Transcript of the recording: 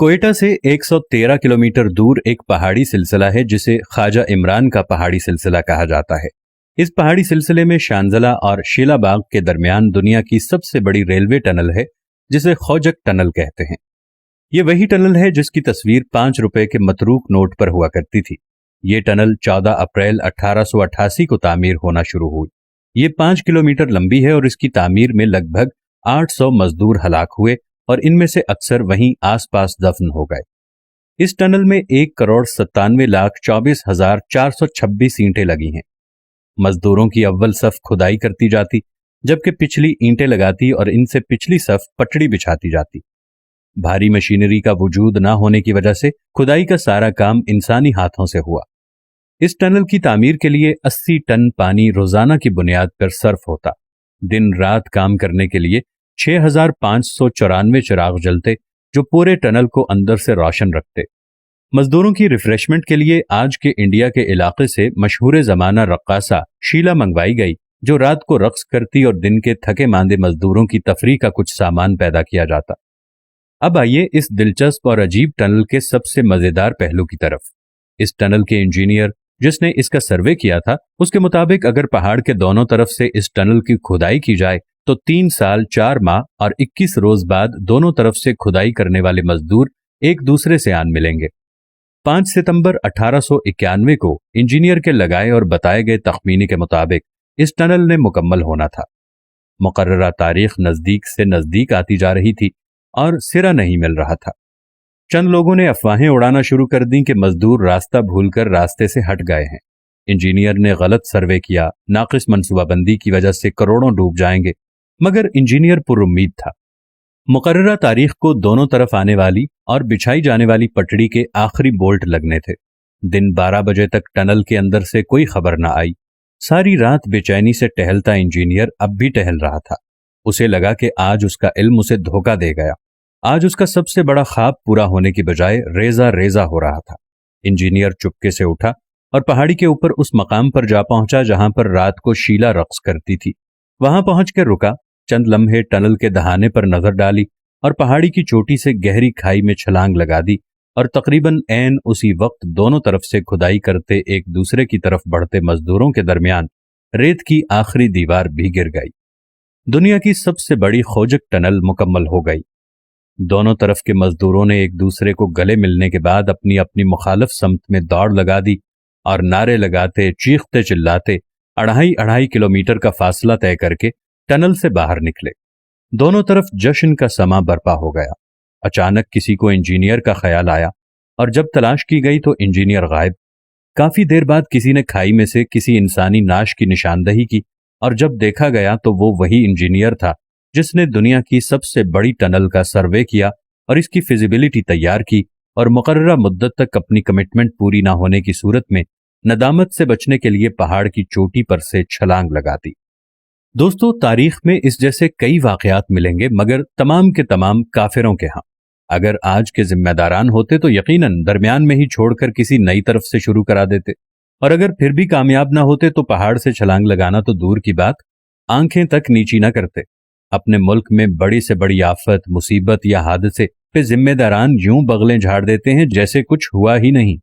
कोयटा से 113 किलोमीटर दूर एक पहाड़ी सिलसिला है जिसे ख्वाजा इमरान का पहाड़ी सिलसिला कहा जाता है। इस पहाड़ी सिलसिले में शांजला और शीलाबाग के दरमियान दुनिया की सबसे बड़ी रेलवे टनल है जिसे खौजक टनल कहते हैं। ये वही टनल है जिसकी तस्वीर 5 रुपए के मतरूक नोट पर हुआ करती थी। ये टनल 14 अप्रैल 1888 को तामीर होना शुरू हुई। ये 5 किलोमीटर लंबी है और इसकी तामीर में लगभग 800 मजदूर हलाक हुए और इनमें से अक्सर वहीं आसपास दफन हो गए। इस टनल में 1,97,24,426 ईंटें लगी हैं। मजदूरों की अव्वल सफ खुदाई करती जाती, जबकि पिछली ईंटें लगाती और इनसे पिछली सफ पटड़ी बिछाती जाती। भारी मशीनरी का वजूद न होने की वजह से खुदाई का सारा काम इंसानी हाथों से हुआ। इस टनल की तामीर के लिए 80 टन पानी रोजाना की बुनियाद पर सर्फ होता। दिन रात काम करने के लिए 6,594 चिराग जलते जो पूरे टनल को अंदर से रोशन रखते। मजदूरों की रिफ्रेशमेंट के लिए आज के इंडिया के इलाके से मशहूर जमाना रक्कासा शीला मंगवाई गई, जो रात को रक्स करती और दिन के थके मांदे मजदूरों की तफरीह का कुछ सामान पैदा किया जाता। अब आइए इस दिलचस्प और अजीब टनल के सबसे मजेदार पहलू की तरफ। इस टनल के इंजीनियर जिसने इसका सर्वे किया था, उसके मुताबिक अगर पहाड़ के दोनों तरफ से इस टनल की खुदाई की जाए तो 3 साल 4 माह और 21 रोज बाद दोनों तरफ से खुदाई करने वाले मजदूर एक दूसरे से आन मिलेंगे। 5 सितंबर 1891 को इंजीनियर के लगाए और बताए गए तखमीने के मुताबिक इस टनल ने मुकम्मल होना था। मुकर्ररा तारीख नजदीक से नजदीक आती जा रही थी और सिरा नहीं मिल रहा था। चंद लोगों ने अफवाहें उड़ाना शुरू कर दी कि मजदूर रास्ता भूलकर रास्ते से हट गए हैं। इंजीनियर ने गलत सर्वे किया, नाकिस मनसूबाबंदी की वजह से करोड़ों डूब जाएंगे, मगर इंजीनियर पुरुम्मीद था। मुकर्ररा तारीख को दोनों तरफ आने वाली और बिछाई जाने वाली पटड़ी के आखिरी बोल्ट लगने थे। दिन 12 बजे तक टनल के अंदर से कोई खबर न आई। सारी रात बेचैनी से टहलता इंजीनियर अब भी टहल रहा था। उसे लगा कि आज उसका इल्म उसे धोखा दे गया। आज उसका सबसे बड़ा ख्वाब पूरा होने की बजाय रेजा रेजा हो रहा था। इंजीनियर चुपके से उठा और पहाड़ी के ऊपर उस मकाम पर जा पहुंचा जहां पर रात को शीला रक्स करती थी। वहां पहुंचकर रुका, चंद लम्हे टनल के दहाने पर नजर डाली और पहाड़ी की चोटी से गहरी खाई में छलांग लगा दी और तकरीबन ऐन उसी वक्त दोनों तरफ से खुदाई करते एक दूसरे की तरफ बढ़ते मजदूरों के दरमियान रेत की आखिरी दीवार भी गिर गई। दुनिया की सबसे बड़ी खोजक टनल मुकम्मल हो गई। दोनों तरफ के मजदूरों ने एक दूसरे को गले मिलने के बाद अपनी अपनी मुखालिफ समत में दौड़ लगा दी और नारे लगाते चीखते चिल्लाते 2.5 किलोमीटर का फासला तय करके टनल से बाहर निकले। दोनों तरफ जश्न का समा बरपा हो गया। अचानक किसी को इंजीनियर का ख्याल आया और जब तलाश की गई तो इंजीनियर गायब। काफी देर बाद किसी ने खाई में से किसी इंसानी नाश की निशानदही की और जब देखा गया तो वो वही इंजीनियर था जिसने दुनिया की सबसे बड़ी टनल का सर्वे किया और इसकी फिजिबिलिटी तैयार की और मुकर्ररा मुद्दत तक अपनी कमिटमेंट पूरी ना होने की सूरत में नदामत से बचने के लिए पहाड़ की चोटी पर से छलांग लगा दी। दोस्तों, तारीख में इस जैसे कई वाकयात मिलेंगे, मगर तमाम के तमाम काफिरों के यहाँ। अगर आज के जिम्मेदारान होते तो यकीनन दरमियान में ही छोड़कर किसी नई तरफ से शुरू करा देते, और अगर फिर भी कामयाब ना होते तो पहाड़ से छलांग लगाना तो दूर की बात, आंखें तक नीची ना करते। अपने मुल्क में बड़ी से बड़ी आफत, मुसीबत या हादसे पे जिम्मेदारान यूं बगलें झाड़ देते हैं जैसे कुछ हुआ ही नहीं।